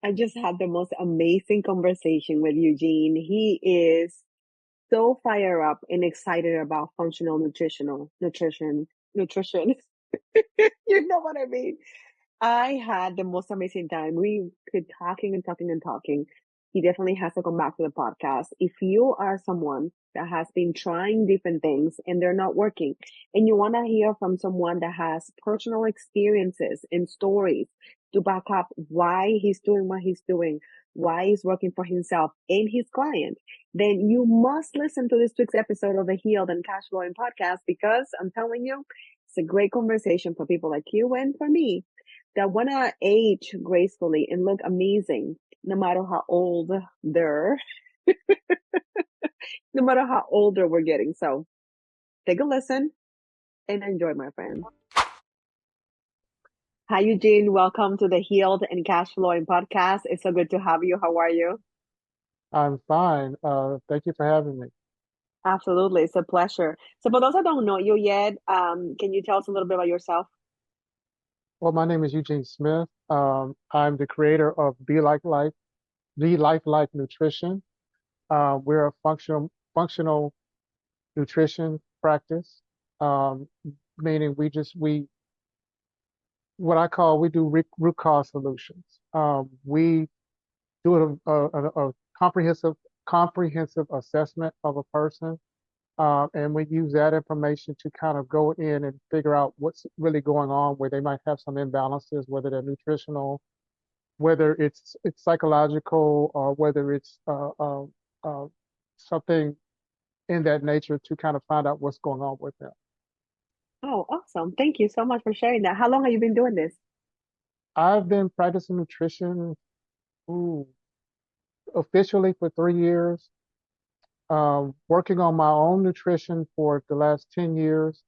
I just had the most amazing conversation with Eugene. He is so fired up and excited about functional nutrition. You know what I mean? I had the most amazing time. We could talking and talking and talking. He definitely has to come back to the podcast. If you are someone that has been trying different things and they're not working, and you want to hear from someone that has personal experiences and stories to back up why he's doing what he's doing, why he's working for himself and his client, then you must listen to this week's episode of the Healed and Cash Flowing podcast, because I'm telling you, it's a great conversation for people like you and for me that want to age gracefully and look amazing no matter how old they're, no matter how older we're getting. So take a listen and enjoy, my friend. Hi, Eugene. Welcome to the Healed and Cash Flowing podcast. It's so good to have you. How are you? I'm fine. Thank you for having me. Absolutely. It's a pleasure. So for those that don't know you yet, can you tell us a little bit about yourself? Well, my name is Eugene Smith. I'm the creator of Be Life Like Nutrition. We're a functional nutrition practice, um, meaning we we do root cause solutions. We do a comprehensive assessment of a person. And we use that information to kind of go in and figure out what's really going on, where they might have some imbalances, whether they're nutritional, whether it's psychological, or whether it's uh, something in that nature, to kind of find out what's going on with them. Oh, awesome. Thank you so much for sharing that. How long have you been doing this? I've been practicing nutrition, ooh, officially for 3 years, working on my own nutrition for the last 10 years.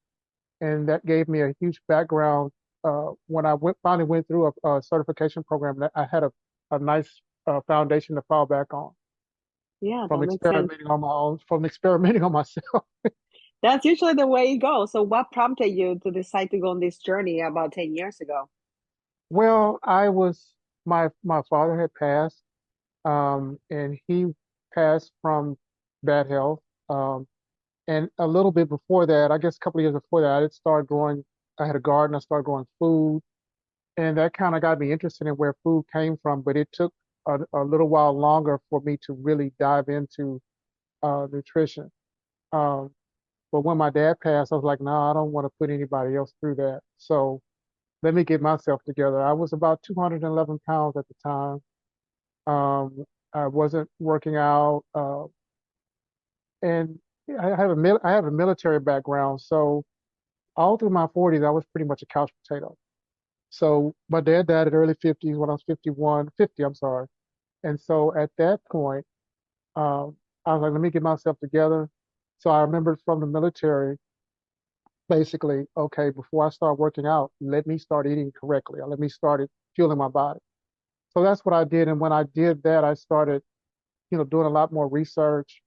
And that gave me a huge background. When finally went through a certification program, that I had a nice foundation to fall back on Yeah, that makes sense. from experimenting on myself. That's usually the way it goes. So what prompted you to decide to go on this journey about 10 years ago? Well, my father had passed, and he passed from bad health. And a little bit before that, I guess a couple of years before that, I had started growing. I had a garden. I started growing food, and that kind of got me interested in where food came from. But it took a little while longer for me to really dive into nutrition. Um, but when my dad passed, I was like, no, I don't want to put anybody else through that. So let me get myself together. I was about 211 pounds at the time. I wasn't working out, and I have a military background. So all through my 40s, I was pretty much a couch potato. So my dad died at early 50s when I was 50, I'm sorry. And so at that point, um, I was like, let me get myself together. So I remembered from the military, basically, okay, before I start working out, let me start eating correctly. Or let me start fueling my body. So that's what I did. And when I did that, I started, doing a lot more research.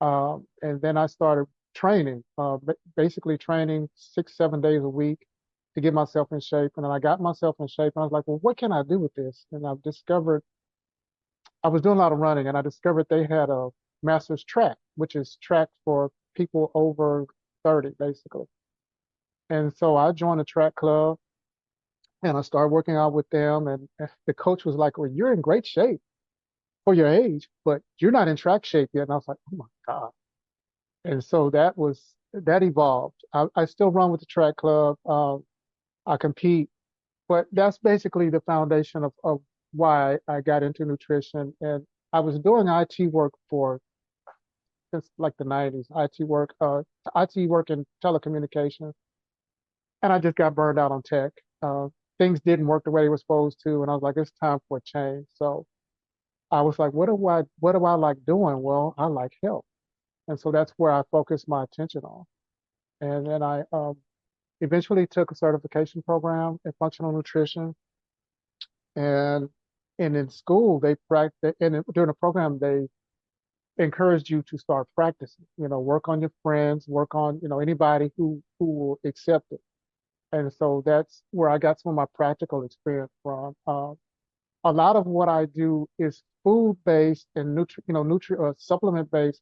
And then I started training, basically training 6, 7 days a week to get myself in shape. And then I got myself in shape, and I was like, well, what can I do with this? And I've discovered I was doing a lot of running, and I discovered they had a master's track, which is track for people over 30, basically. And so I joined a track club, and I started working out with them. And the coach was like, well, you're in great shape for your age, but you're not in track shape yet. And I was like, oh my God. And so that evolved. I still run with the track club. I compete, but that's basically the foundation of why I got into nutrition. And I was doing IT work since like the 90s, IT work in telecommunications. And I just got burned out on tech. Uh, Things didn't work the way they were supposed to. And I was like, it's time for a change. So I was like, what do I like doing? Well, I like health. And so that's where I focused my attention on. And then I eventually took a certification program in functional nutrition. And in school, during the program, they encouraged you to start practicing, work on your friends, work on, anybody who will accept it. And so that's where I got some of my practical experience from. a lot of what I do is food based and supplement based,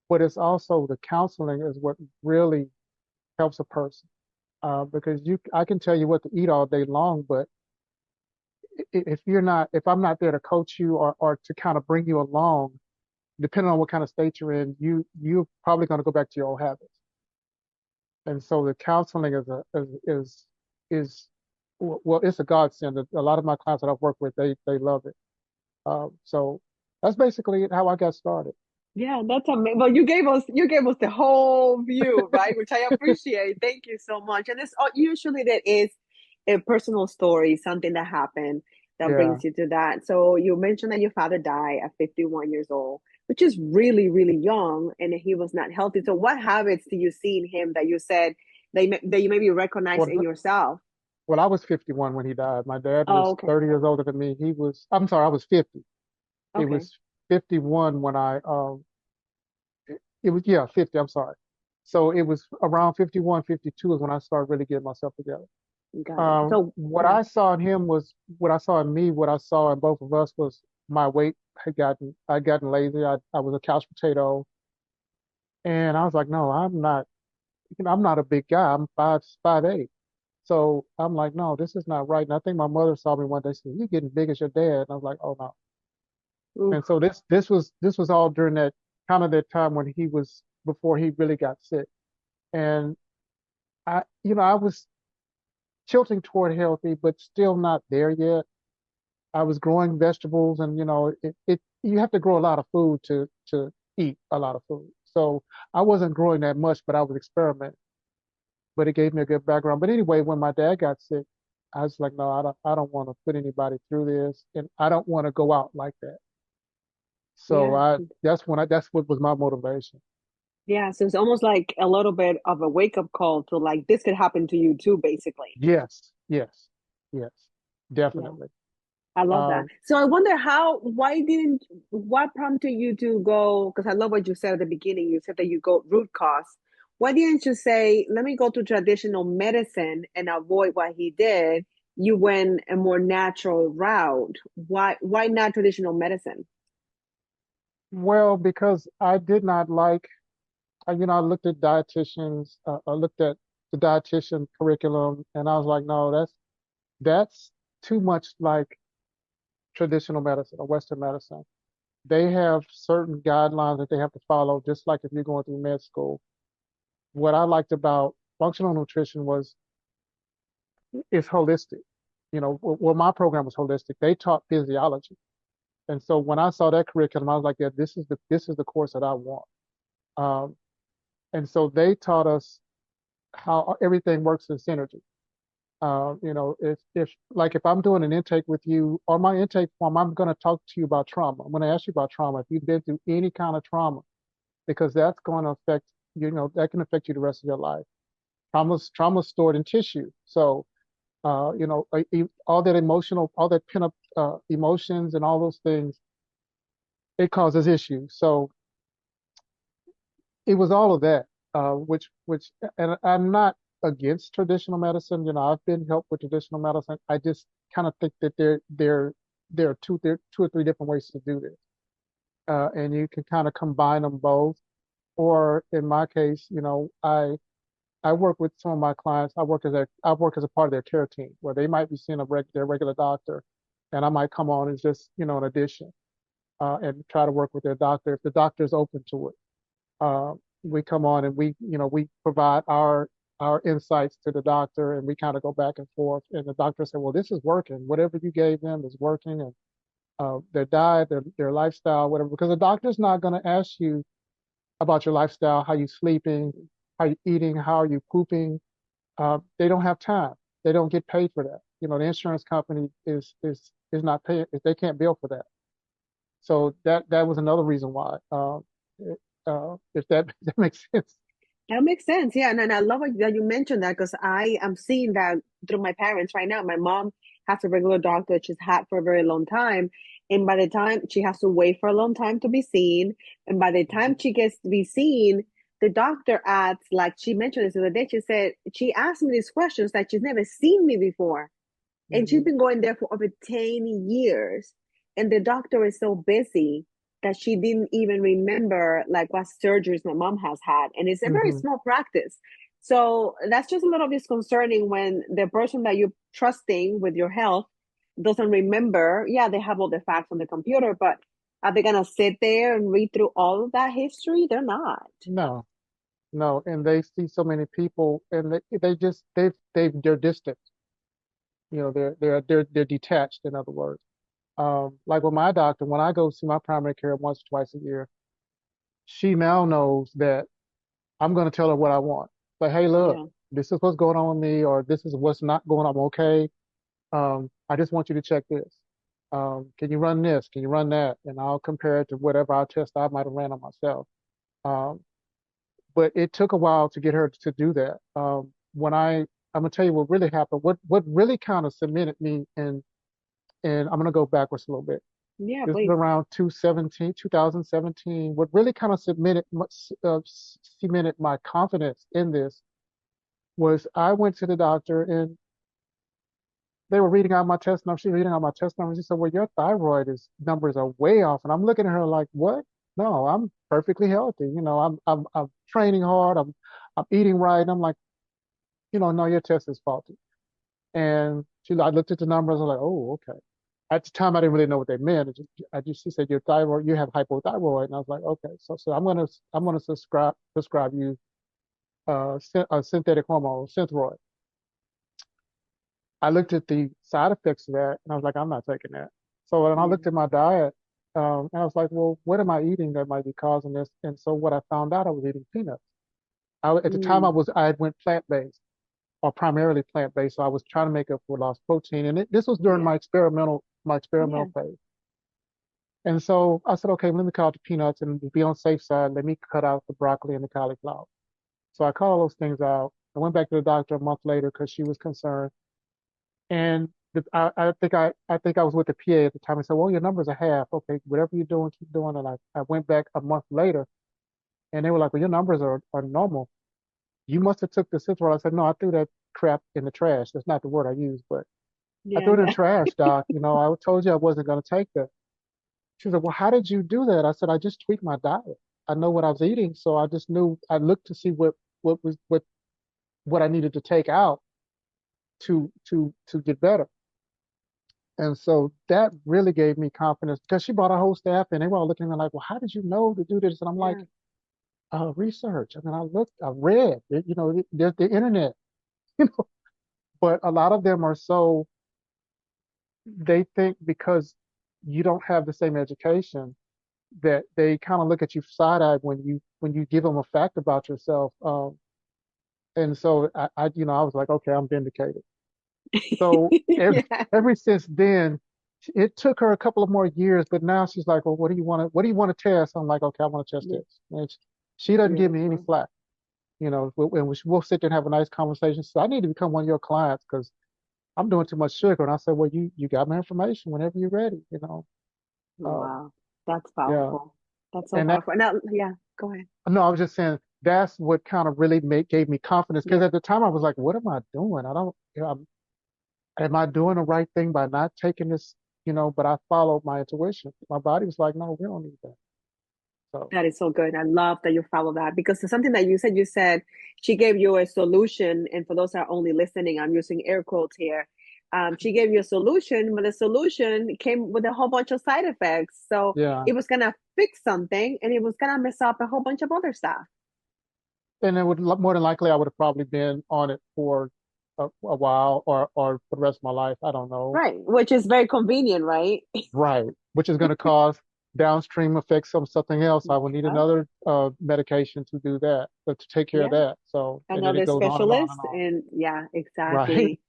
but it's also the counseling is what really helps a person. Because I can tell you what to eat all day long, but if I'm not there to coach you or to kind of bring you along, depending on what kind of state you're in, you're probably going to go back to your old habits. And so the counseling is well, it's a godsend. A lot of my clients that I've worked with, they love it. So that's basically how I got started. Yeah, that's amazing. Well, you gave us the whole view, right? Which I appreciate. Thank you so much. And it's usually that is a personal story, something that happened that Yeah. brings you to that. So you mentioned that your father died at 51 years old, which is really, really young, and he was not healthy. So what habits do you see in him that you said that you maybe recognize in Well, yourself? well, I was 51 when he died. My dad Oh, was okay. 30 years older than me. I'm sorry, I was 50. It Okay. was 51 when it was, yeah, 50, I'm sorry. So it was around 51, 52 is when I started really getting myself together. Got it. So What yeah. I saw in him was what I saw in me, what I saw in both of us was my weight I'd gotten lazy. I was a couch potato. And I was like, no, I'm not a big guy. I'm 5'8". So I'm like, no, this is not right. And I think my mother saw me one day and said, you're getting big as your dad. And I was like, oh no. And Oof. so this was all during that kind of that time when he was before he really got sick. And I was tilting toward healthy, but still not there yet. I was growing vegetables and you have to grow a lot of food to eat a lot of food. So I wasn't growing that much, but I was experimenting. But it gave me a good background. But anyway, when my dad got sick, I was like, no, I don't want to put anybody through this, and I don't want to go out like that. So Yeah. that's what was my motivation. Yeah, so it's almost like a little bit of a wake-up call to like this could happen to you too, basically. Yes, yes, yes, Yeah, definitely. I love that. Um, So I wonder what prompted you to go, because I love what you said at the beginning. You said that you go root cause. Why didn't you say, let me go to traditional medicine and avoid what he did? You went a more natural route. Why not traditional medicine? well, because I did not like, I looked at dietitians, I looked at the dietitian curriculum, and I was like, no, that's too much like traditional medicine or Western medicine. They have certain guidelines that they have to follow, just like if you're going through med school. What I liked about functional nutrition was it's holistic. Well, my program was holistic. They taught physiology, and so when I saw that curriculum, I was like, yeah, this is the course that I want. Um, and so they taught us how everything works in synergy. If like if I'm doing an intake with you on my intake form, I'm going to talk to you about trauma. I'm going to ask you about trauma. If you've been through any kind of trauma, because that's going to affect that can affect you the rest of your life. Trauma's stored in tissue, so all that all that pent up emotions and all those things, it causes issues. So it was all of that, and I'm not against traditional medicine. I've been helped with traditional medicine. I just kind of think that there are two or three different ways to do this, and you can kind of combine them both. Or in my case, I work with some of my clients. I work as a part of their care team where they might be seeing their regular doctor, and I might come on as just an addition, and try to work with their doctor if the doctor is open to it. Uh, we come on and we provide our insights to the doctor, and we kind of go back and forth. And the doctor said, "Well, this is working. Whatever you gave them is working, and their diet, their lifestyle, whatever." Because the doctor's not going to ask you about your lifestyle, how you sleeping, how you eating, how are you pooping. They don't have time. They don't get paid for that. The insurance company is not paying. They can't bill for that. So that was another reason why. If that that makes sense. That makes sense. Yeah. And I love that you mentioned that because I am seeing that through my parents right now. My mom has a regular doctor she's had for a very long time. And by the time she has to wait for a long time to be seen, and by the time she gets to be seen, the doctor asks, like she mentioned this the other day, she said, she asked me these questions that she's never seen me before. And she's Hmm. been going there for over 10 years. And the doctor is so busy that she didn't even remember like what surgeries my mom has had. And it's a very Hmm. small practice. So that's just a little disconcerting when the person that you're trusting with your health doesn't remember. Yeah, they have all the facts on the computer, but are they gonna sit there and read through all of that history? They're not. No, no, and they see so many people, and they just they're distant. You know, they're detached. In other words, like with my doctor, when I go see my primary care once or twice a year, she now knows that I'm going to tell her what I want. Like, hey, look, Yeah. this is what's going on with me, or this is what's not going on. I'm okay. I just want you to check this. Can you run this? Can you run that? And I'll compare it to whatever our test I might have ran on myself. Um, but it took a while to get her to do that. I'm gonna tell you what really happened. What really kind of cemented me in, and I'm gonna go backwards a little bit. Yeah, This is please. around 2017. What really kind of cemented my confidence in this was I went to the doctor and they were reading out my test numbers. She was reading out my test numbers. She said, "Well, your thyroid is numbers are way off." And I'm looking at her like, "What? No, I'm perfectly healthy. You know, I'm training hard. I'm eating right." And I'm like, "No, your test is faulty." And I looked at the numbers. I was like, "Oh, okay." At the time, I didn't really know what they meant. She said, "Your thyroid, you have hypothyroid." And I was like, "Okay." So I'm gonna prescribe you a synthetic hormone, Synthroid. I looked at the side effects of that, and I was like, "I'm not taking that." So then I Yeah. looked at my diet, and I was like, "Well, what am I eating that might be causing this?" And so what I found out, I was eating peanuts. At the time, Mm, I had went plant-based or primarily plant-based, so I was trying to make up for lost protein, and this was during yeah. my Yeah. experimental phase. And so I said, okay, let me cut out the peanuts and to be on the safe side, let me cut out the broccoli and the cauliflower. So I cut all those things out. I went back to the doctor a month later because she was concerned. And I think I was with the PA at the time. I said, well, your numbers are half. Okay, whatever you're doing, keep doing. And I went back a month later and they were like, well, your numbers are normal. You must have took the Citral. I said, no, I threw that crap in the trash. That's not the word I used, but I Yeah. threw it in the Yeah. trash, doc. I told you I wasn't going to take that. She said, well, how did you do that? I said, I just tweaked my diet. I know what I was eating, so I just knew I looked to see what I needed to take out to get better. And so that really gave me confidence because she brought her whole staff in. They were all looking at me like, well, how did you know to do this? And I'm like, Yeah. research. I mean, I read, there's the internet, you know, but a lot of them are so, they think because you don't have the same education that they kind of look at you side-eyed when you give them a fact about yourself. And so I was like, okay, I'm vindicated. So Yeah. ever since then, it took her a couple of more years, but now she's like, well, what do you want to test? I'm like, okay, I want to test Yeah. this. And she doesn't give me any Beautiful. flack. And we'll sit there and have a nice conversation. So I need to become one of your clients because I'm doing too much sugar. And I said, well, you got my information whenever you're ready. Um, Wow. That's yeah. powerful. That's so And that, powerful. Now, yeah, go ahead. no, I was just saying that's what kind of really gave me confidence because Yeah. at the time I was like, what am I doing? I don't, am I doing the right thing by not taking this? But I followed my intuition. My body was like, no, we don't need that. So That is so good. I love that you follow that because it's something that you said she gave you a solution. And for those that are only listening, I'm using air quotes here. She gave you a solution, but the solution came with a whole bunch of side effects. So yeah, it was going to fix something and it was going to mess up a whole bunch of other stuff. and it would more than likely I would have probably been on it for a while or for the rest of my life. I don't know. Right. Which is very convenient, right? Right, which is going to cause downstream effects of something else. I will need Yep. another medication to do that, but to take care of Yeah. that. So, and then it Another goes on and on and specialist. on. And yeah, Right. exactly.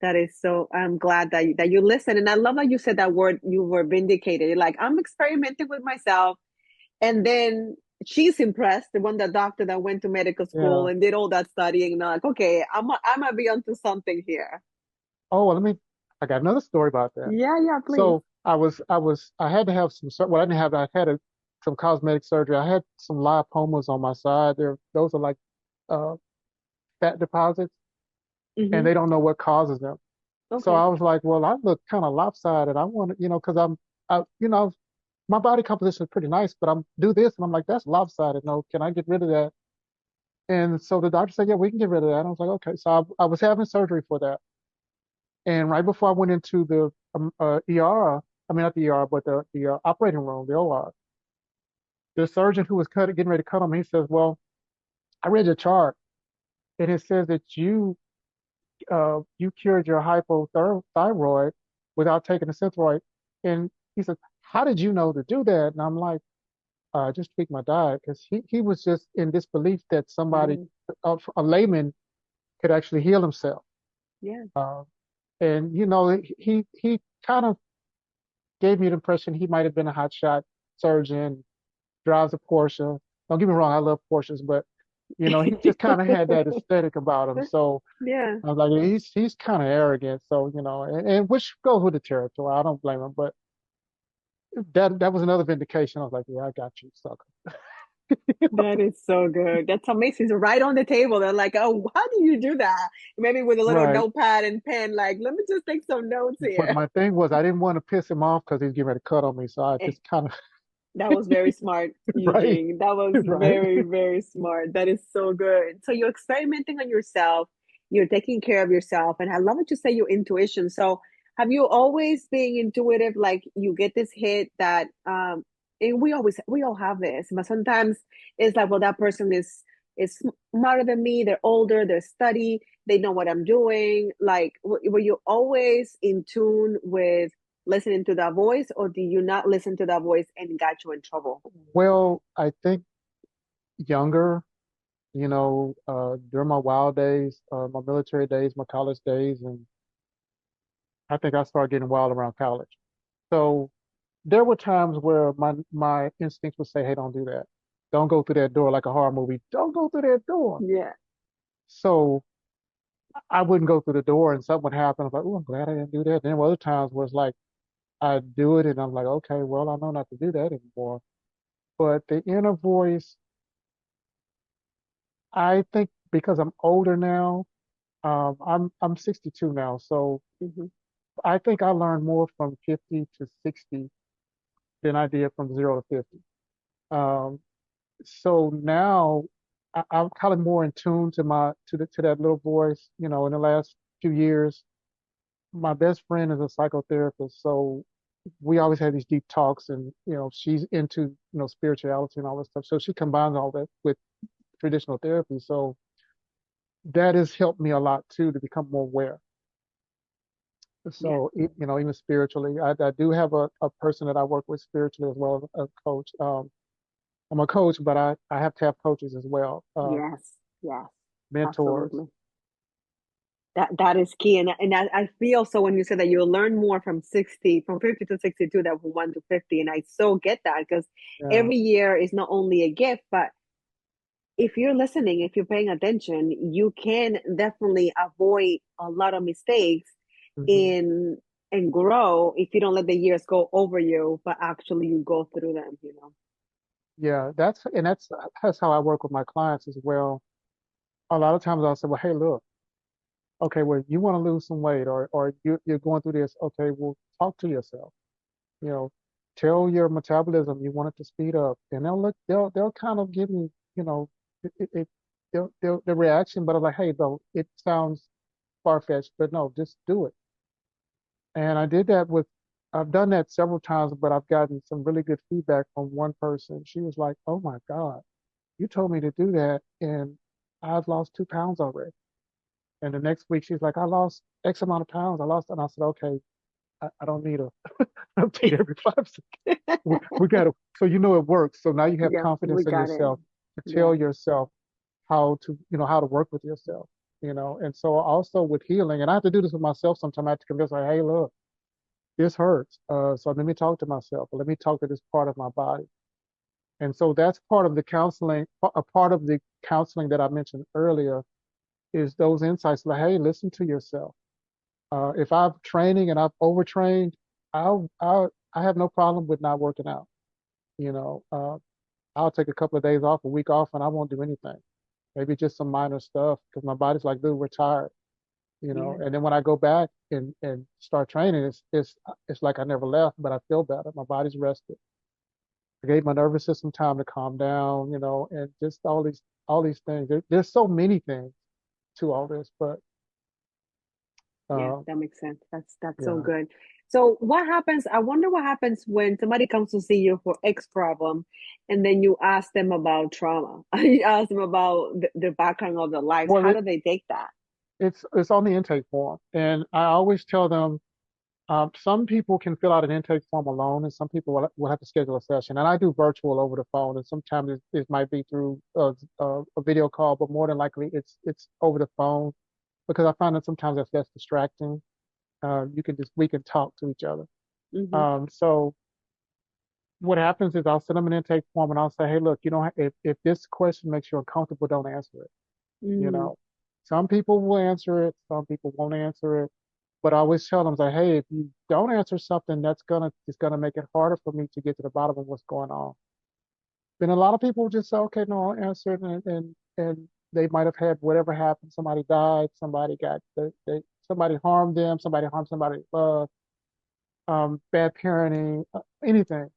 That is so. I'm glad that you listen, and I love that you said that word. You were vindicated. Like I'm experimenting with myself, and then she's impressed. The one, the doctor that went to medical school Yeah. and did all that studying. And I'm like, okay, I'm gonna be onto something here. Oh, well, I got another story about that. Yeah, yeah, please. So I had to have well, I didn't have, I had some cosmetic surgery. I had some lipomas on my side. Those are like, uh, fat deposits and Hmm. they don't know what causes them. So Okay. I was like, well, I look kind of lopsided. I want to, because my body composition is pretty nice, but I'm do this, and I'm like, that's lopsided. No, can I get rid of that? And so the doctor said, yeah, we can get rid of that. And I was like, okay. So I was having surgery for that, and right before I went into the ER, I mean not the ER, but the operating room, the OR, the surgeon who was getting ready to cut on me, he says, well, I read your chart, and it says that you cured your hypothyroid without taking a synthroid. And he said, how did you know to do that? And I'm like, I just tweaked my diet because he was just in disbelief that somebody, Mm, a layman, could actually heal himself. yeah. Uh, and he kind of gave me the impression he might have been a hotshot surgeon, drives a Porsche. Don't get me wrong, I love Porsches, but he just kind of had that aesthetic about him. So Yeah. I was like, he's kind of arrogant. So and which goes with the territory. I don't blame him, but that was another vindication. I was like, yeah, I got you, sucker. That is so good. That's amazing. It's right on the table. They're like, oh, how do you do that? Maybe with a little Right. notepad and pen, like, let me just take some notes But here. my thing was, I didn't want to piss him off because he's getting ready to cut on me. So I just kind of, That was very smart, right, Eugene. That was right. very, very smart. That is so good. So you're experimenting on yourself, you're taking care of yourself, and I love what you say your intuition. So have you always been intuitive? Like you get this hit that and we all have this, but sometimes it's like, well, that person is smarter than me, they're older, they're study, they know what I'm doing. Like were you always in tune with listening to that voice, or do you not listen to that voice and got you in trouble? Well, I think younger, during my wild days, my military days, my college days, and I think I started getting wild around college. So there were times where my instincts would say, "Hey, don't do that. Don't go through that door like a horror movie. Don't go through that door." Yeah, So I wouldn't go through the door, and something would happen. I'm like, "Oh, I'm glad I didn't do that." And then there were other times where it's like I do it, and I'm like, "Okay, well, I know not to do that anymore." But the inner voice, I think, because I'm older now, I'm 62 now, so hmm, I think I learned more from 50 to 60 than I did from 0 to 50. Um, so now I'm kind of more in tune to that little voice. In the last few years, my best friend is a psychotherapist, so we always have these deep talks, and she's into spirituality and all that stuff. So she combines all that with traditional therapy. So that has helped me a lot too to become more aware. yeah, So even spiritually, I do have a person that I work with spiritually as well as a coach. I'm a coach, but I have to have coaches as well, yes, yes, mentors. absolutely. That is key, and I feel so when you said that you'll learn more from 60, from 50 to 62 than from 1 to 50, and I so get that because Yeah. every year is not only a gift, but if you're listening, if you're paying attention, you can definitely avoid a lot of mistakes Hmm. in and grow if you don't let the years go over you, but actually you go through them, you know. Yeah, that's how I work with my clients as well. A lot of times I'll say, well, hey, look, okay, well, you want to lose some weight, or you're going through this. Okay, well, talk to yourself. You know, tell your metabolism you want it to speed up, and they'll kind of give me, you know, it the reaction, but I'm like, hey, though, it sounds far-fetched, but no, just do it. And I've done that several times, but I've gotten some really good feedback from one person. She was like, oh my God, you told me to do that, and I've lost 2 pounds already. And the next week she's like, I lost X amount of pounds. I lost, and I said, okay, I don't need a update every 5 seconds. We got to, so it works. So now you have Yeah, we confidence in got it. yourself to tell Yeah. yourself how to work with yourself. And so also with healing, and I have to do this with myself sometimes. I have to convince her, hey, look, this hurts. So let me talk to myself, or let me talk to this part of my body. And so that's part of the counseling. A part of the counseling that I mentioned earlier is those insights like, hey, listen to yourself. If I'm training and I've overtrained, I have no problem with not working out. You know, I'll take a couple of days off, a week off, and I won't do anything. Maybe just some minor stuff because my body's like, dude, we're tired. Yeah. And then when I go back and start training, it's like I never left, but I feel better. My body's rested. I gave my nervous system time to calm down, and just all these things. There's so many things to all this, but Yeah, uh, that makes sense. That's so yeah. good. So what happens? I wonder what happens when somebody comes to see you for X problem, and then you ask them about trauma. You ask them about the background of their lives. Well, How do they take that? it's on the intake form, and I always tell them some people can fill out an intake form alone, and some people will have to schedule a session. And I do virtual over the phone, and sometimes it might be through a video call, but more than likely it's over the phone because I find that sometimes that's less distracting. We can talk to each other. Mm-hmm. So what happens is I'll send them an intake form and I'll say, hey, look, if this question makes you uncomfortable, don't answer it. You Mm, know, some people will answer it, some people won't answer it. But I always tell them, like, hey, if you don't answer something, it's gonna make it harder for me to get to the bottom of what's going on. Then a lot of people just say, okay, no, I'll answer it, and they might have had whatever happened. Somebody died, somebody harmed them, somebody harmed somebody they love, bad parenting, anything.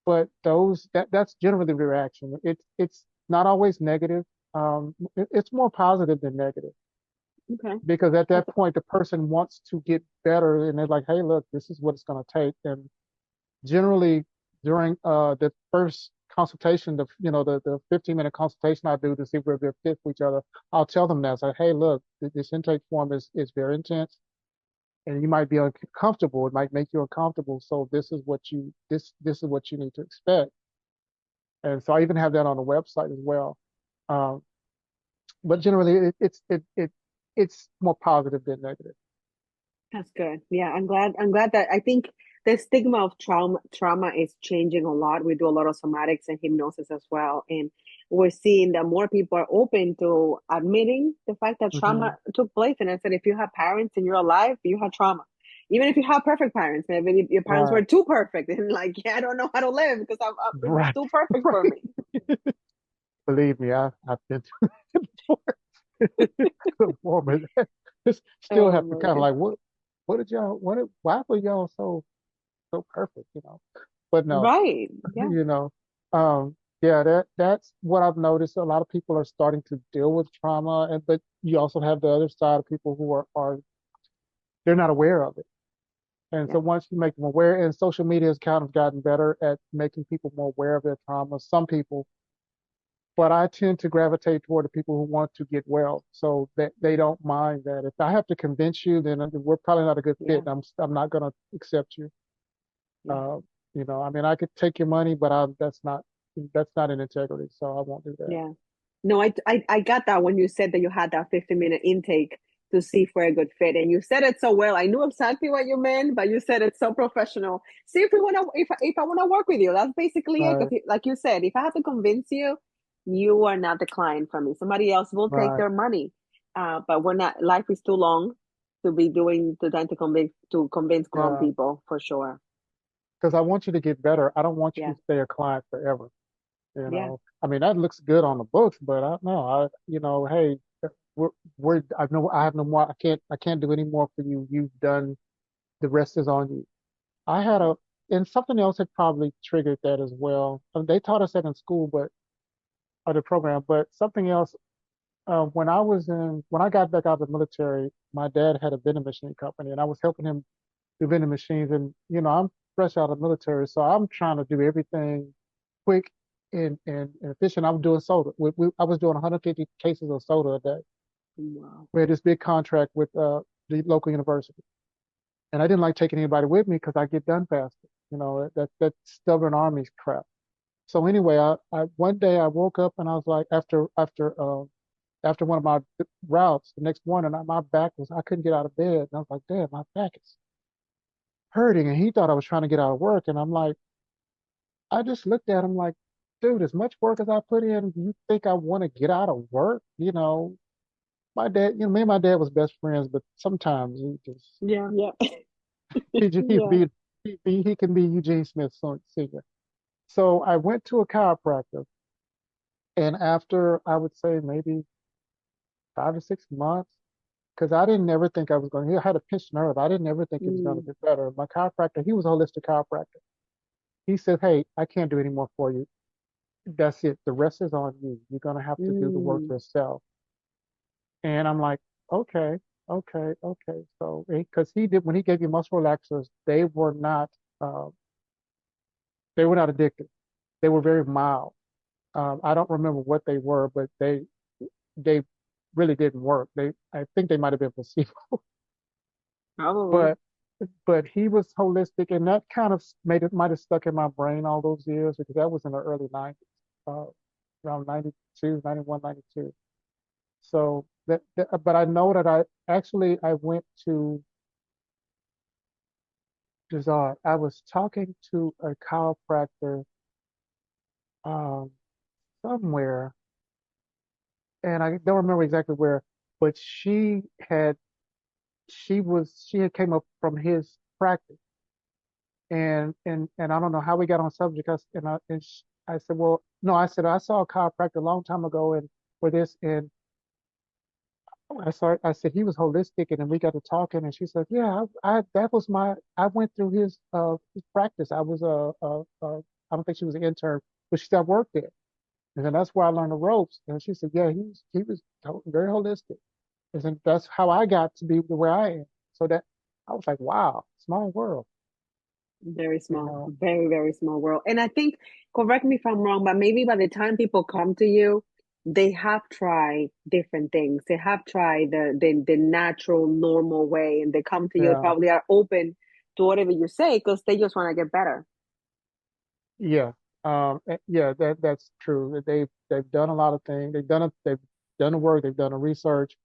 But that's generally the reaction. It's not always negative. It's more positive than negative okay. because at that That's point the person wants to get better and they're like, hey, look, this is what it's going to take. And generally during the first consultation, the 15-minute consultation I do to see if we're a good fit for each other, I'll tell them that. Say, hey, look, this intake form is very intense and you might be uncomfortable. It might make you uncomfortable. So this is what you need to expect. And so I even have that on the website as well. Um, but generally it's more positive than negative. That's good. Yeah, I'm glad that I think the stigma of trauma is changing a lot. We do a lot of somatics and hypnosis as well. And we're seeing that more people are open to admitting the fact that Hmm. trauma took place. And I said, if you have parents and you're alive, you had trauma. Even if you have perfect parents, maybe if your parents Right. were too perfect and like, yeah, I don't know how to live because it was Right. too perfect for Right. me. Believe me, I've been through it before, but just still Oh have to my kind of God. like, why were y'all so perfect, But no, Right. Yeah. you know, yeah, that's what I've noticed. A lot of people are starting to deal with trauma, but you also have the other side of people who are they're not aware of it. And Yeah. so once you make them aware, and social media has kind of gotten better at making people more aware of their trauma, some people, but I tend to gravitate toward the people who want to get well. So that they don't mind that. If I have to convince you, then we're probably not a good fit. Yeah. I'm not going to accept you. Yeah. Uh, I mean, I could take your money, but that's not in integrity. So I won't do that. Yeah. No, I got that when you said that you had that 15-minute intake to see for a good fit. And you said it so well. I knew exactly what you meant, but you said it so professional. See if we want to, if I want to work with you, that's basically it. Right, Because like you said, if I have to convince you, you are not the client for me. Somebody else will take right, their money. But we're not, life is too long to be doing, to trying to convince grown yeah. people for sure. Because I want you to get better. I don't want you Yeah. to stay a client forever. Yeah. I mean, that looks good on the books, but I know, hey, I have no more. I can't do any more for you. You've done. The rest is on you. I had and something else had probably triggered that as well. They taught us that in school, or the program, but something else. When I got back out of the military, my dad had a vending machine company, and I was helping him do vending machines. And I'm fresh out of the military, so I'm trying to do everything quick and efficient. I was doing soda. I was doing 150 cases of soda a day. Wow. We had this big contract with the local university, and I didn't like taking anybody with me because I get done faster. That stubborn army crap. So anyway, I one day I woke up and I was like, after one of my routes the next morning, my back I couldn't get out of bed, and I was like, damn, my back is hurting, and he thought I was trying to get out of work, and I'm like, I just looked at him like, dude, as much work as I put in, do you think I want to get out of work? My dad, me and my dad was best friends, but sometimes Yeah. Yeah. he just Yeah. he can be Eugene Smith senior. So I went to a chiropractor, and after I would say maybe 5 or 6 months, because I didn't ever think I was going. He had a pinched nerve. I didn't ever think it was going to Mm, get better. My chiropractor, he was a holistic chiropractor. He said, "Hey, I can't do any more for you. That's it. The rest is on you. You're going to have to do the work mm, yourself." And I'm like, okay, okay, okay. So, because he did when he gave you muscle relaxers, uh, they were not addictive. They were very mild. I don't remember what they were, but they really didn't work. I think they might have been placebo, probably. but he was holistic, and that kind of made it might have stuck in my brain all those years because that was in the early '90s, uh, around 92, 91, 92. So but I know that I went to Bizarre. I was talking to a chiropractor um, somewhere, and I don't remember exactly where, but she had came up from his practice, and I don't know how we got on subject. I said, well, no, I said I saw a chiropractor a long time ago, and for this, and I said he was holistic, and then we got to talking, and she said, yeah, that was I went through his practice. I was I don't think she was an intern, but she said I worked there, and then that's where I learned the ropes. And she said, yeah, he was very holistic, and that's how I got to be the way I am. So that I was like, wow, small world, Very you small, know. very, very small world. And I think, correct me if I'm wrong, but maybe by the time people come to you, they have tried different things. They have tried the natural, normal way, and they come to you, Yeah, probably are open to whatever you say because they just want to get better. yeah, yeah. That's true. They've done a lot of things. They've done the work. They've done the research.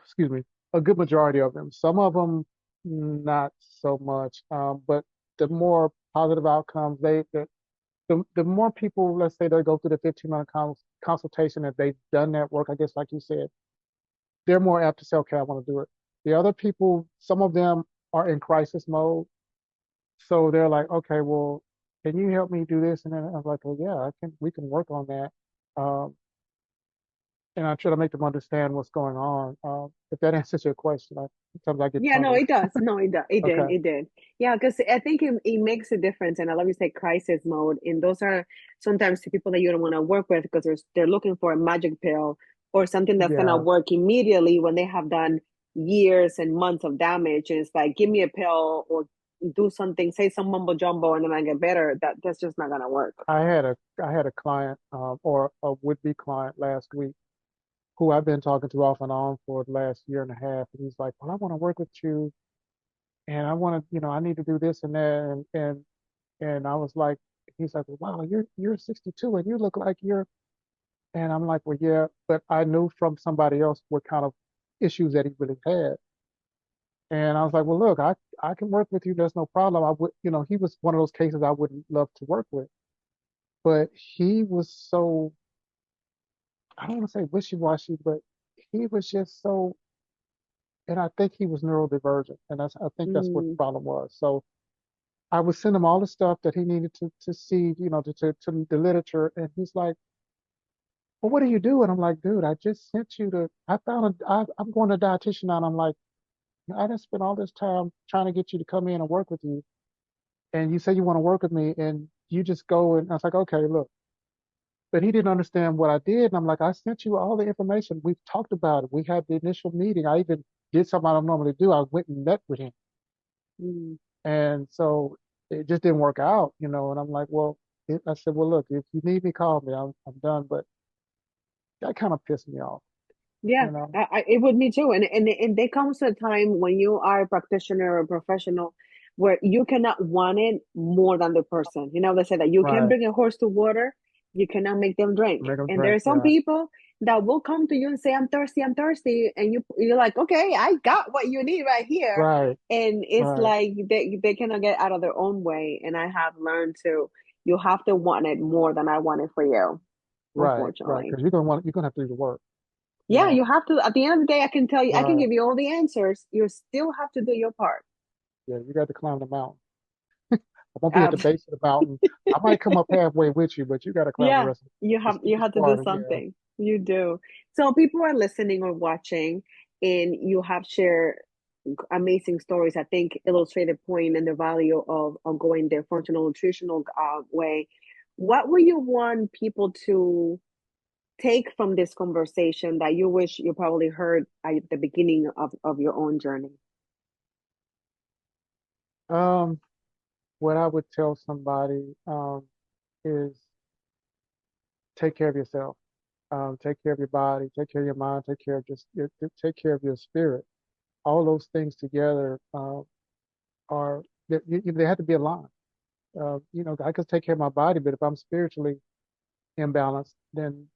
Excuse me, a good majority of them. Some of them not so much, but the more positive outcomes, the more people, let's say they go through the 15-minute consultation, if they've done that work, I guess, like you said, they're more apt to say, okay, I want to do it. The other people, some of them are in crisis mode. So they're like, okay, well, can you help me do this? And then I was like, well, yeah, we can work on that. Um, and I try to make them understand what's going on. If that answers your question, sometimes I get Yeah, no, tongue. it does. No, it does. It did. Okay. It did. Yeah, because I think it makes a difference. And I love you say crisis mode. And those are sometimes the people that you don't want to work with because they're looking for a magic pill or something that's gonna Yeah, work immediately when they have done years and months of damage. And it's like, give me a pill or do something, say some mumbo jumbo, and then I get better. That's just not gonna work. I had a client or a would-be client last week who I've been talking to off and on for the last year and a half, and he's like, "Well, I want to work with you, and I want to, I need to do this and that," and I was like, he's like, "Well, wow, you're 62 and you look like you're," and I'm like, "Well, yeah," but I knew from somebody else what kind of issues that he really had, and I was like, "Well, look, I can work with you. There's no problem. I would, he was one of those cases I wouldn't love to work with, but he was so." I don't want to say wishy-washy, but he was just so, and I think he was neurodivergent, and I think that's what the Mm, problem was. So I would send him all the stuff that he needed to see, to the literature, and he's like, "Well, what do you do?" And I'm like, "Dude, I just sent you to. I'm going to a dietitian now." And I'm like, "I didn't spend all this time trying to get you to come in and work with you, and you say you want to work with me, and you just go." And I was like, "Okay, look." But he didn't understand what I did. And I'm like, I sent you all the information. We've talked about it. We had the initial meeting. I even did something I don't normally do. I went and met with him. mm. And so it just didn't work out, And I'm like, well, I said, well, look, if you need me, call me. I'm done. But that kind of pissed me off, Yeah, you know? it would me too. And there comes a time when you are a practitioner or a professional where you cannot want it more than the person. You know, they say that you can Right. bring a horse to water, you cannot make them drink. Make them And there drink. are some Yeah. people that will come to you and say, I'm thirsty," and you're like, "Okay, I got what you need right here." Right. And it's Right. like they cannot get out of their own way. And I have learned to, you have to want it more than I want it for you, Right. Right. unfortunately. Because you're gonna have to do the work, you Yeah, know? you have to. At the end of the day, I can tell you, I can Right. give you all the answers. You still have to do your part. Yeah. You got to climb the mountain. I won't be at Um, the base of the mountain. I might come up halfway with you, but you got to climb the yeah, rest of the you the have steepest to do part. And yeah. something. You do. So people are listening or watching. and you have shared amazing stories. I think illustrate the point and the value of going the functional nutritional way. What would you want people to take from this conversation that you wish you probably heard at the beginning of your own journey? Um, what I would tell somebody is take care of yourself. Take care of your body, take care of your mind, take care of take care of your spirit. All those things together are they have to be aligned. I could take care of my body, but if I'm spiritually imbalanced, then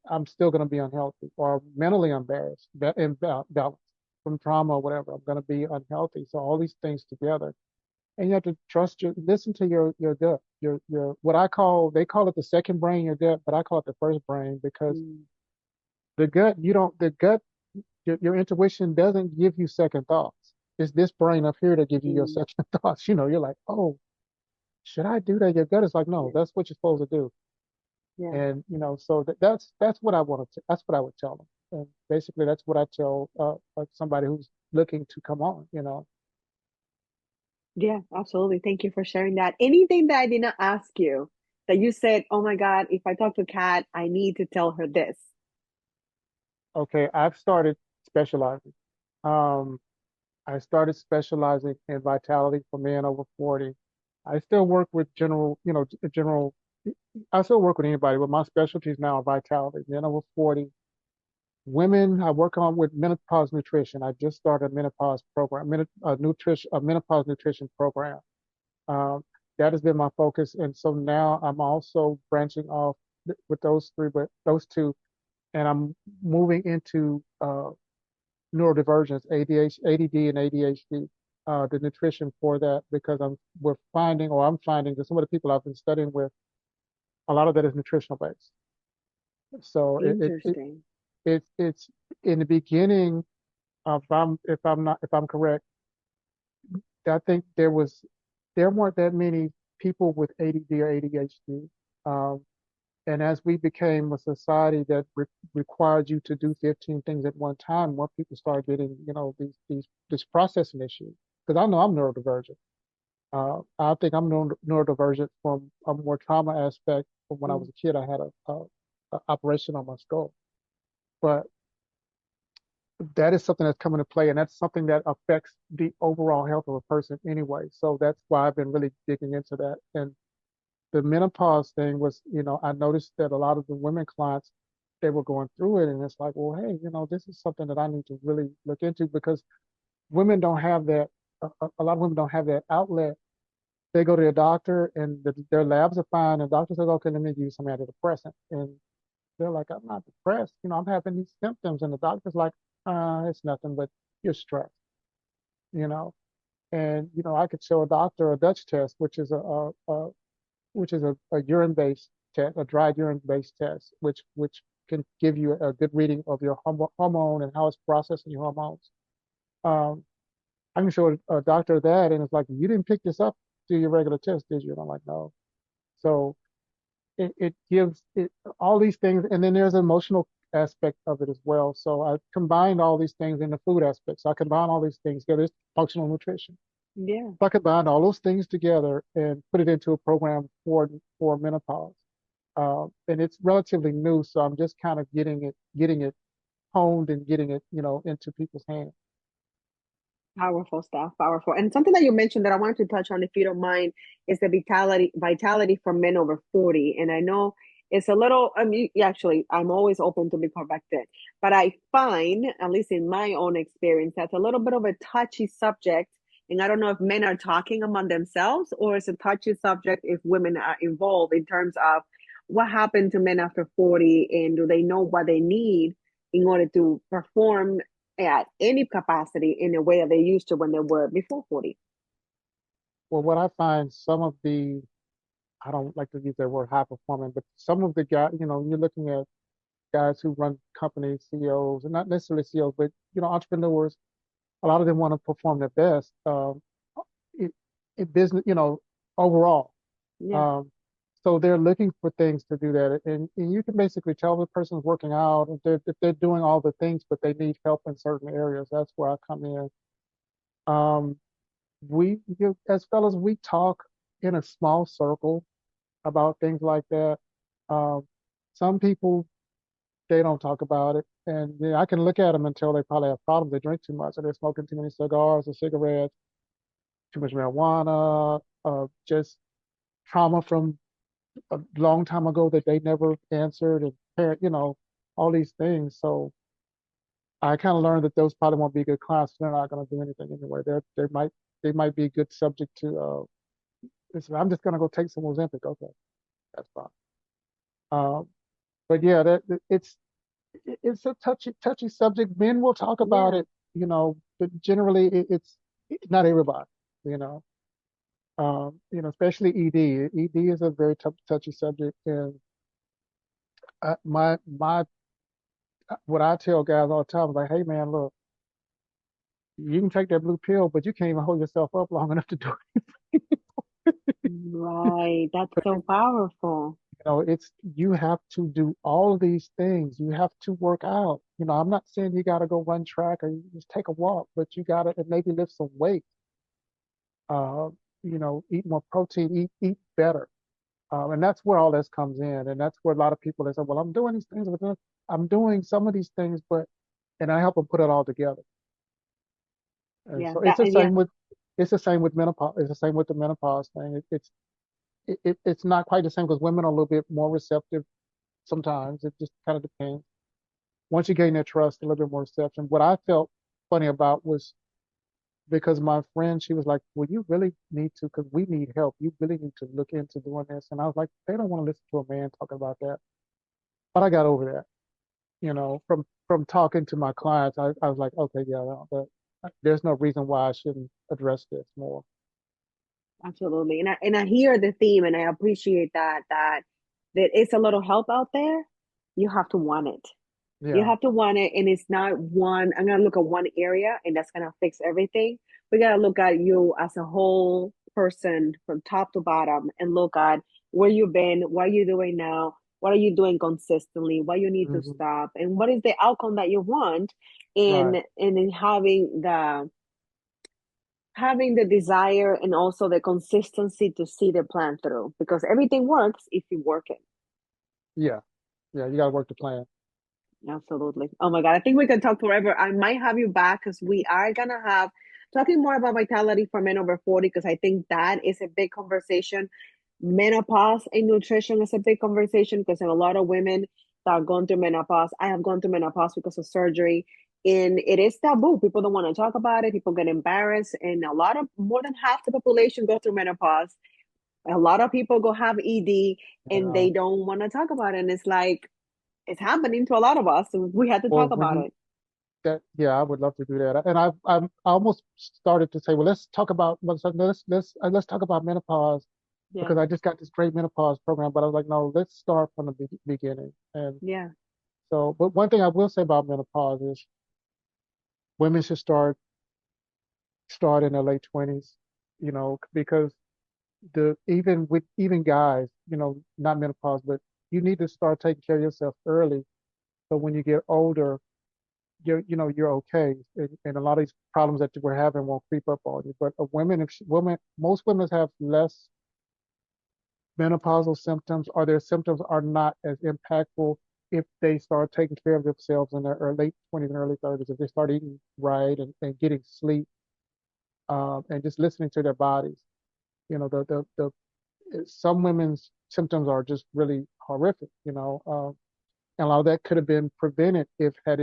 I'm still going to be unhealthy or mentally imbalanced from trauma or whatever. I'm going to be unhealthy. So all these things together, and you have to listen to your gut, your what they call it the second brain, your gut, but I call it the first brain because Mm, the gut, your intuition doesn't give you second thoughts. It's this brain up here that gives you your mm, second thoughts. You're like, oh, should I do that? Your gut is like, no, yeah, that's what you're supposed to do. yeah, And so that's what I wanted to, that's what I would tell them. And basically, that's what I tell somebody who's looking to come on. yeah, absolutely. Thank you for sharing that. Anything that I did not ask you that you said, oh my God, if I talk to Kat, I need to tell her this. Okay, I've started specializing. Um, I started specializing in vitality for men over 40. I still work with general. I still work with anybody, but my specialties now are vitality, men over 40. Women, I work on with menopause nutrition. I just started a menopause program, a menopause nutrition program. Um, that has been my focus, and so now I'm also branching off with those three, but those two, and I'm moving into neurodivergence, ADD, and ADHD, the nutrition for that because I'm finding that some of the people I've been studying with, a lot of that is nutritional based. So Interesting. it's in the beginning. If I'm correct, I think there weren't that many people with ADD or ADHD. Um, and as we became a society that required you to do 15 things at one time, more people started getting, this processing issue. Because I know I'm neurodivergent. I think I'm neurodivergent from a more trauma aspect. From when I was Mm, a kid, I had a operation on my skull. But that is something that's coming to play, and that's something that affects the overall health of a person anyway. So that's why I've been really digging into that. And the menopause thing was, I noticed that a lot of the women clients, they were going through it, and it's like, well, hey, this is something that I need to really look into because women don't have that. A lot of women don't have that outlet. They go to their doctor, and their labs are fine, and the doctor says, okay, let me give you some antidepressant, and they're like, I'm not depressed, I'm having these symptoms, and the doctor's like, it's nothing but you're stressed, you know. And I could show a doctor a Dutch test, which is a urine-based test, a dry urine-based test, which can give you a good reading of your hormone and how it's processing your hormones. Um, I can show a doctor that, and it's like, you didn't pick this up through your regular test, did you? And I'm like, no. So it gives it all these things, and then there's an emotional aspect of it as well. So I combined all these things in the food aspect. So I combine all these things together. It's functional nutrition. yeah. So I combined all those things together and put it into a program for menopause. And it's relatively new, so I'm just kind of getting it honed and getting it, into people's hands. Powerful stuff, powerful. And something that you mentioned that I wanted to touch on, if you don't mind, is the vitality for men over 40. And I know it's a little, actually, I'm always open to be corrected, but I find, at least in my own experience, that's a little bit of a touchy subject. And I don't know if men are talking among themselves or it's a touchy subject if women are involved in terms of what happened to men after 40 and do they know what they need in order to perform at any capacity in a way that they used to when they were before 40. Well, what I find I don't like to use that word high performing, but some of the guys, you're looking at guys who run companies, CEOs, and not necessarily CEOs, but entrepreneurs. A lot of them want to perform their best in, in business, overall. Yeah. Um, So they're looking for things to do that. And you can basically tell the person's working out if they're doing all the things, but they need help in certain areas. That's where I come in. Um, as fellas, we talk in a small circle about things like that. Um, some people, they don't talk about it. And I can look at them and tell they probably have problems. They drink too much, or they're smoking too many cigars or cigarettes, too much marijuana, just trauma from a long time ago that they never answered, and all these things. So I kind of learned that those probably won't be a good class. They're not going to do anything anyway. They might be a good subject to. I'm just going to go take some Ozempic. Okay, that's fine. Um, but yeah, it's a touchy subject. Men will talk about Yeah. it, but generally it's not everybody, you know. Especially ED. ED is a very touchy subject, and my what I tell guys all the time is like, hey man, look, you can take that blue pill, but you can't even hold yourself up long enough to do Right. That's it. so powerful. It's you have to do all of these things. You have to work out. I'm not saying you got to go run track or you just take a walk, but you got to maybe lift some weight. Uh, eat more protein, eat better. And that's where all this comes in. And that's where a lot of people they say, well, I'm doing these things, but then I'm doing some of these things, and I help them put it all together. And Yeah. so That, yeah. it's the same with menopause. It's the same with the menopause thing. It's not quite the same because women are a little bit more receptive sometimes. It just kind of depends. Once you gain their trust, a little bit more reception. What I felt funny about was because my friend, she was like, well, you really need to, because we need help. You really need to look into doing this. And I was like, they don't want to listen to a man talking about that. But I got over that. From talking to my clients, I was like, okay, yeah, no, there's no reason why I shouldn't address this more. Absolutely. And I hear the theme and I appreciate that it's a little help out there. You have to want it. You Yeah. have to want it, and it's not one. I'm gonna look at one area, and that's gonna fix everything. We gotta look at you as a whole person from top to bottom, and look at where you've been, what are you doing now, what are you doing consistently, what you need to Hmm. stop, and what is the outcome that you want, Right. and then having the desire and also the consistency to see the plan through, because everything works if you work it. Yeah. Yeah. You got to work the plan. Absolutely. Oh my God. I think we can talk forever. I might have you back because we are going to have talking more about vitality for men over 40, because I think that is a big conversation. Menopause and nutrition is a big conversation because in a lot of women that are going through menopause, I have gone through menopause because of surgery. And it is taboo. People don't want to talk about it. People get embarrassed. And more than half the population go through menopause. A lot of people go have ED and Uh, they don't want to talk about it. And it's like, it's happening to a lot of us. So we had to well, talk when about you it. yeah, I would love to do that. And I almost started to say, well, let's talk about let's talk about menopause Yeah. because I just got this great menopause program. But I was like, no, let's start from the beginning. And Yeah. so, but one thing I will say about menopause is women should start in their late 20s, because even guys, not menopause, but you need to start taking care of yourself early. So when you get older, you're okay, and a lot of these problems that we're having won't creep up on you. But most women have less menopausal symptoms, or their symptoms are not as impactful if they start taking care of themselves in their late 20s and early 30s. If they start eating right and getting sleep, and just listening to their bodies. Some women's symptoms are just really horrific. And a lot of that could have been prevented had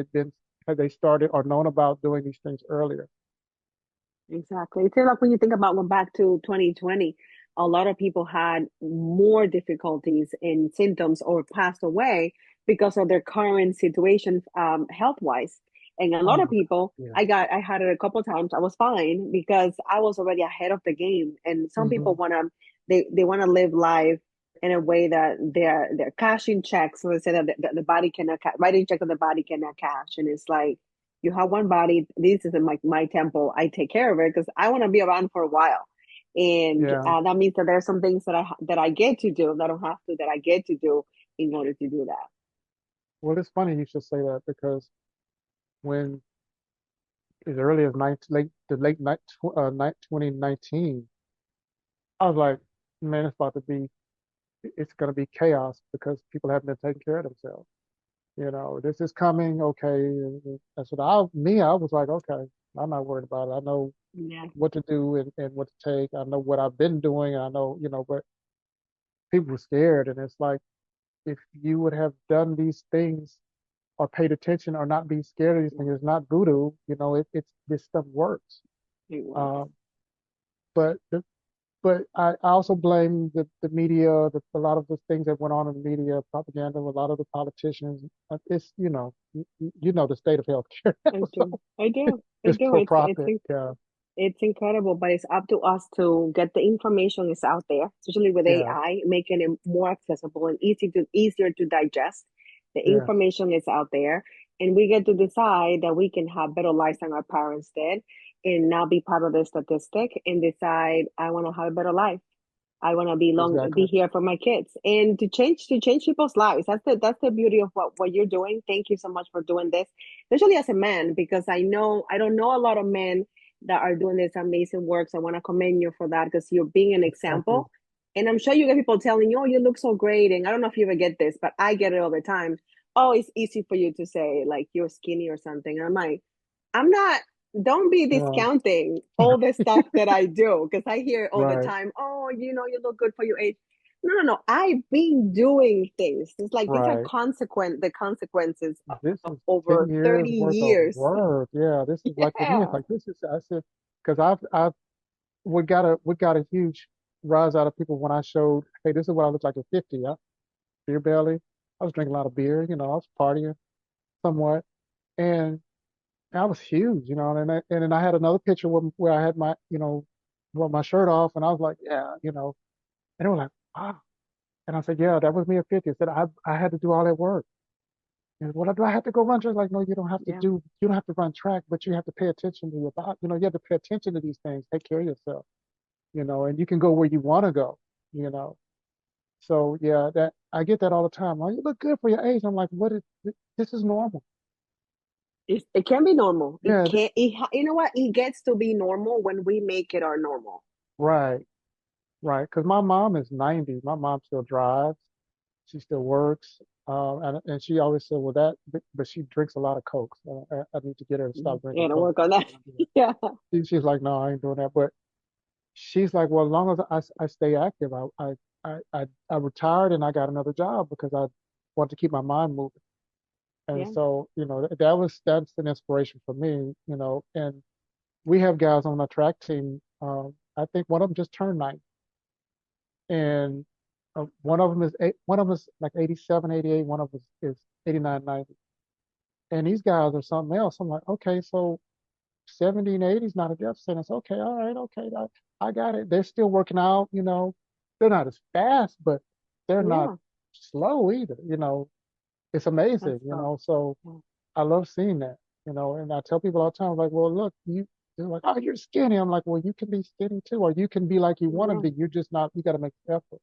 they started or known about doing these things earlier. Exactly. It's like when you think about going back to 2020, a lot of people had more difficulties and symptoms or passed away because of their current situation, health wise. And a Oh lot of my God. people, Yeah. I had it a couple of times. I was fine because I was already ahead of the game. And some people Hmm. they want to live life in a way that they're cashing checks. So they say that the body cannot writing check that the body cannot cash, and it's like you have one body. This is my temple. I take care of it because I want to be around for a while. And Yeah. that means that there are some things that I get to do that I don't have to, that I get to do in order to do that. Well, it's funny you should say that because when as early as the late night, 2019, I was like, man, it's going to be chaos because people haven't been taking care of themselves. This is coming. Okay. And that's what I was like, okay, I'm not worried about it. I know Yeah, what to do and what to take. I know what I've been doing. I know, but people were scared. And it's like, if you would have done these things or paid attention or not be scared of these yeah, things, it's not voodoo. This stuff works. it works. Um, but but I also blame the media, a lot of the things that went on in the media, propaganda, a lot of the politicians. It's you know the state of healthcare. I So do. I do. I it's do. for profit. Yeah, It's incredible, but it's up to us to get the information is out there, especially with yeah, AI, making it more accessible and easier to digest. The yeah. information is out there, and we get to decide that we can have better lives than our parents did, and now be part of the statistic and decide I want to have a better life. I want to be Exactly. here for my kids and to change people's lives. That's the beauty of what you're doing. Thank you so much for doing this, especially as a man, because I don't know a lot of men that are doing this amazing work. So I want to commend you for that because you're being an Thank you. example. And I'm sure you get people telling you, "Oh, you look so great." And I don't know if you ever get this, but I get it all the time. Oh, it's easy for you to say like you're skinny or something. And I'm like, I'm not, don't be Yeah, discounting all the stuff that I do because I hear it all the right, time. Oh, you look good for your age. No, no, no. I've been doing things. It's like these are right. the consequences This of is over 10 years 30 worth of years. work. Yeah, this is like for me. It's Yeah. like this is I said because I've we got a huge rise out of people when I showed, hey, this is what I look like at 50. Beer belly. I was drinking a lot of beer. I was partying somewhat, and I was huge. And then I had another picture where I had my shirt off, and I was like, yeah, and they were like, wow. And I said, yeah, that was me at 50. I said, I had to do all that work. And what do I have to go run track? Like, no, Yeah. you don't have to run track, but you have to pay attention to your body. You have to pay attention to these things, take care of yourself, and you can go where you want to go, you know. So yeah, that I get that all the time. Oh, you look good for your age. I'm like, this is normal. It can be normal. It Yeah, can't, you know what? It gets to be normal when we make it our normal. right, right. Because my mom is 90. My mom still drives. She still works. And she always said, well, but she drinks a lot of Coke. So I need to get her to stop drinking Yeah, to Coke. work on that. Yeah. She's like, no, I ain't doing that. But she's like, well, as long as I stay active, I retired and I got another job because I wanted to keep my mind moving. And Yeah. so, that's an inspiration for me, and we have guys on our track team. I think one of them just turned 90, and one of them is like 87, 88. One of them is 89, 90. And these guys are something else. I'm like, okay, so 70 and 80 is not a death sentence. Okay, all right, okay, I got it. They're still working out. They're not as fast, but they're not Yeah. slow either. It's amazing. That's tough. So Yeah. I love seeing that. And I tell people all the time, like, well, look, they're like, oh, you're skinny. I'm like, well, you can be skinny too, or you can be like you want to Yeah. be. You're just not. You got to make the effort.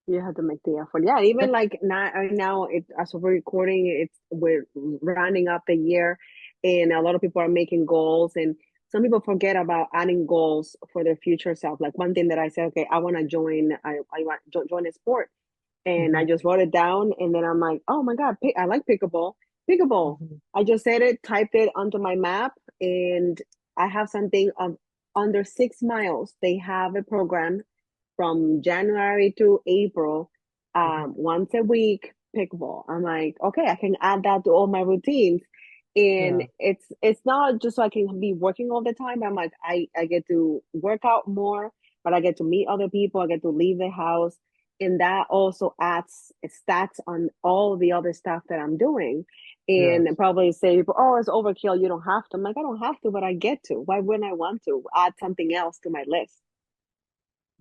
You have to make the effort. Yeah, even like now it as we're recording, we're rounding up the year, and a lot of people are making goals, and some people forget about adding goals for their future self. Like one thing that I said, okay, I want to I want to join a sport, and I Hmm. just wrote it down, and then I'm like, oh my God, I like pickleball. Pickleball. Hmm. I just said it, typed it onto my map, and I have something of under 6 miles. They have a program from January to April, Hmm. once a week pickleball. I'm like, okay, I can add that to all my routines. And Yeah. it's not just so I can be working all the time. I'm like, I get to work out more, but I get to meet other people. I get to leave the house. And that also adds stats on all the other stuff that I'm doing. And Yes. probably say, people, oh, it's overkill. You don't have to. I'm like, I don't have to, but I get to. Why wouldn't I want to add something else to my list?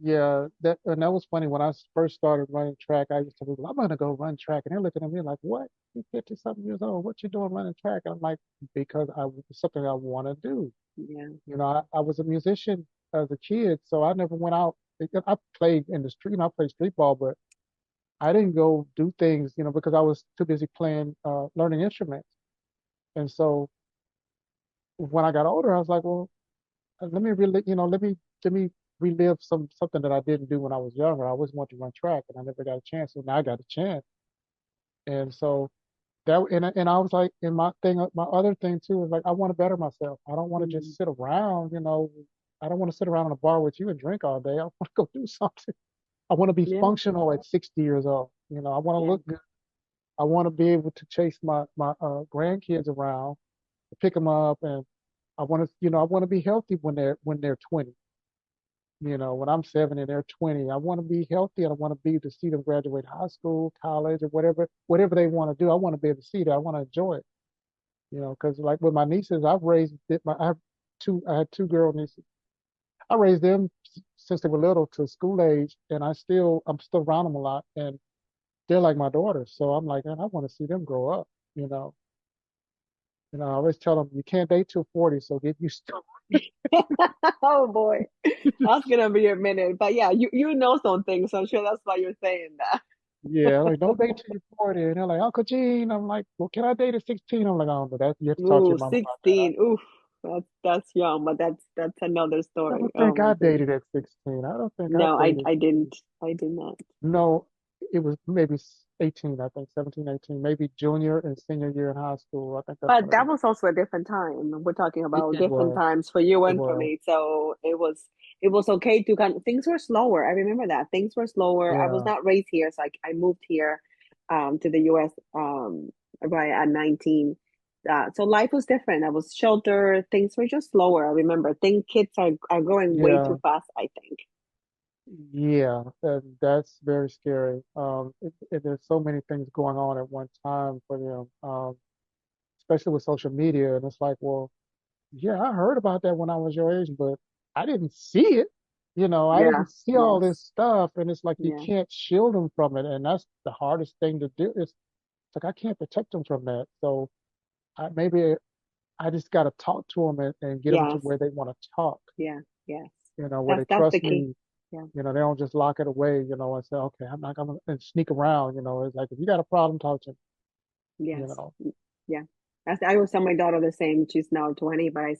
Yeah. That was funny when I first started running track. I used to be, I'm gonna go run track, and they're looking at me like, what? You're 50 something years old. What you doing running track? And I'm like, because it's something I want to do. Yeah. I was a musician as a kid, so I never went out. I played in the street, I played street ball, but I didn't go do things, because I was too busy playing, learning instruments. And so when I got older, I was like, well, let me really, let me relive something that I didn't do when I was younger. I always wanted to run track, and I never got a chance. So now I got a chance. And so and I was like, and my other thing too was like, I want to better myself. I don't want to Mm, just sit around. I don't want to sit around in a bar with you and drink all day. I want to go do something. I want to be yeah, functional at 60 years old. I want to yeah. look good. I want to be able to chase my grandkids around, pick them up, and I want to be healthy when they're 20. When I'm 70 and they're 20, I want to be healthy, and I want to be able to see them graduate high school, college, or whatever they want to do. I want to be able to see that. I want to enjoy it. Because like with my nieces, I had two girl nieces. I raised them since they were little to school age, and I'm still around them a lot, and they're like my daughters. So I'm like, man, I want to see them grow up. You know, I always tell them you can't date till 40, so get used to. Oh boy, that's gonna be a minute. But yeah, you know something, so I'm sure that's why you're saying that. Yeah, like don't date till you're 40, and they're like, Uncle Gene. I'm like, well, can I date at 16? I'm like, oh, but that you have to talk to your Ooh, mom about that. 16. Oof, that's young, but that's another I story. don't Oh think my I goodness. dated at 16. I don't think I No, I dated. I didn't. I did not. No, it was maybe 18, I think, 17, 18, maybe junior and senior year in high school. I think that's But when it that was. was also a different time. We're talking about It different was. times for you It and for was. me. So it was okay to kind of, things were slower. I remember that. Things were slower. I was Yeah. not raised here, so I moved here to the US right at 19. So life was different. I was sheltered. Things were just slower. I remember. Think kids are growing way too Yeah. fast, I think. Yeah. That's very scary. There's so many things going on at one time for them, especially with social media. And it's like, well, yeah, I heard about that when I was your age, but I didn't see it. I Yeah. didn't see all Yes. this stuff. And it's like you Yeah. can't shield them from it. And that's the hardest thing to do. It's like I can't protect them from that. So maybe I just got to talk to them and get them to Yes. where they want to talk, Yeah. Yes. where they That's the trust key. me. Yeah. They don't just lock it away, and say, okay, I'm not going to sneak around. It's like, if you got a problem, talk to me, you Yes. know. Yeah. I always tell my daughter the same. She's now 20, but I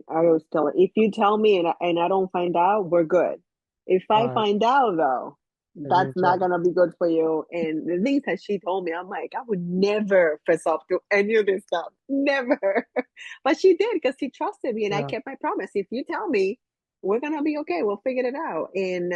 always tell her, if you tell me and I don't find out, we're good. If I Right. find out though, And you that's didn't tell not me. gonna be good for you. And the things that she told me, I'm like, I would never fess up to any of this stuff. Never. But she did because she trusted me and I Yeah. kept my promise. If you tell me, we're gonna be okay. We'll figure it out. And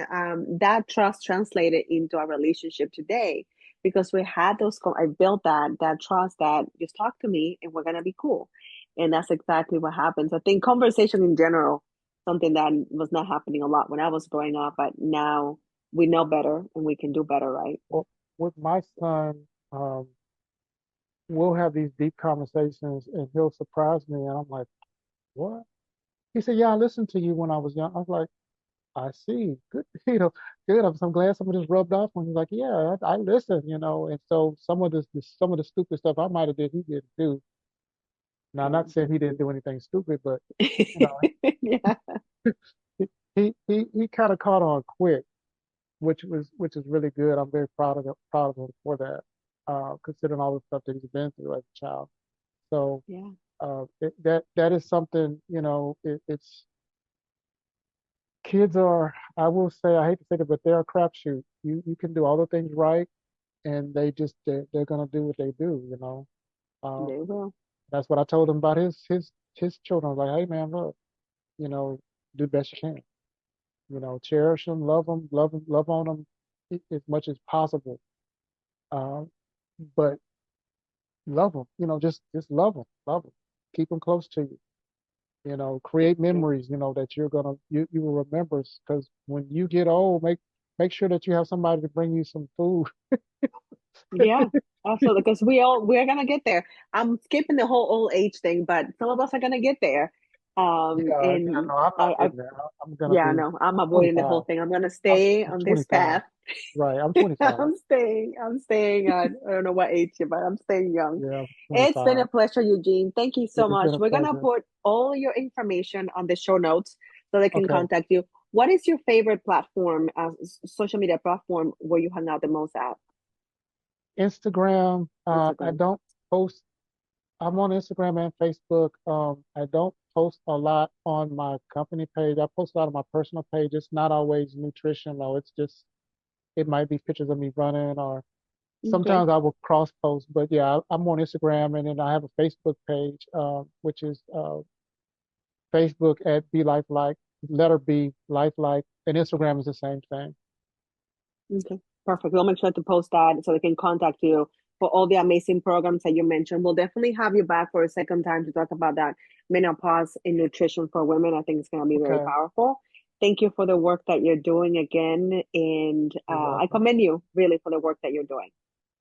that trust translated into our relationship today because we had I built that trust that just talk to me and we're gonna be cool. And that's exactly what happens. I think conversation in general, something that was not happening a lot when I was growing up, but now we know better and we can do better, right? Well, with my son, we'll have these deep conversations and he'll surprise me. And I'm like, what? He said, yeah, I listened to you when I was young. I was like, I see. Good, good. I'm glad some of this rubbed off on you. Like, yeah, I listen, and so some of the stupid stuff I might have did, he didn't do. Now, I'm not Oh. saying he didn't do anything stupid, but you know, Yeah, he kind of caught on quick, which is really good. I'm very proud of him for that, considering all the stuff that he's been through as a child. So yeah, that is something, it's kids are, I will say, I hate to say it, but they're a crapshoot. You can do all the things right, and they're gonna do what they do. Um, they will. that's what I told him about his children. I was like, hey man, look, you know, do the best you can. Cherish them, love them, love on them as much as possible. Um, but love them. Just love them. Keep them close to you. That's Create true. memories. That you will remember. Because when you get old, make sure that you have somebody to bring you some food. Yeah, absolutely. Because we're gonna get there. I'm skipping the whole old age thing, but some of us are gonna get there. Yeah. And No, I'm not I getting there. I'm gonna yeah, be no, I'm avoiding the whole 25. thing. I'm gonna stay I'm on this 25. path. Right. I'm 25. I'm staying at I don't know what age yet, but I'm staying young. Yeah, I'm It's been a 25. pleasure, Eugene. Thank you so It's been much. a We're gonna pleasure. put all your information on the show notes so they can Okay. contact you. What is your favorite platform, social media platform where you hang out the most at? Instagram. I Instagram. don't post. I'm on Instagram and Facebook. I don't post a lot on my company page. I post a lot on my personal page. It's not always nutritional. It's just it might be pictures of me running, or Okay. sometimes I will cross post. But yeah, I'm on Instagram, and then I have a Facebook page, which is Facebook at Be Life Like, letter B Life Like, and Instagram is the same thing. Okay, perfect. We'll make sure to post that so they can contact you for all the amazing programs that you mentioned. We'll definitely have you back for a second time to talk about that menopause in nutrition for women. I think it's going to be very Okay, powerful. Thank you for the work that you're doing again. And you're I welcome. commend you really for the work that you're doing.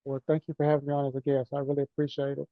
Well, thank you for having me on as a guest. I really appreciate it.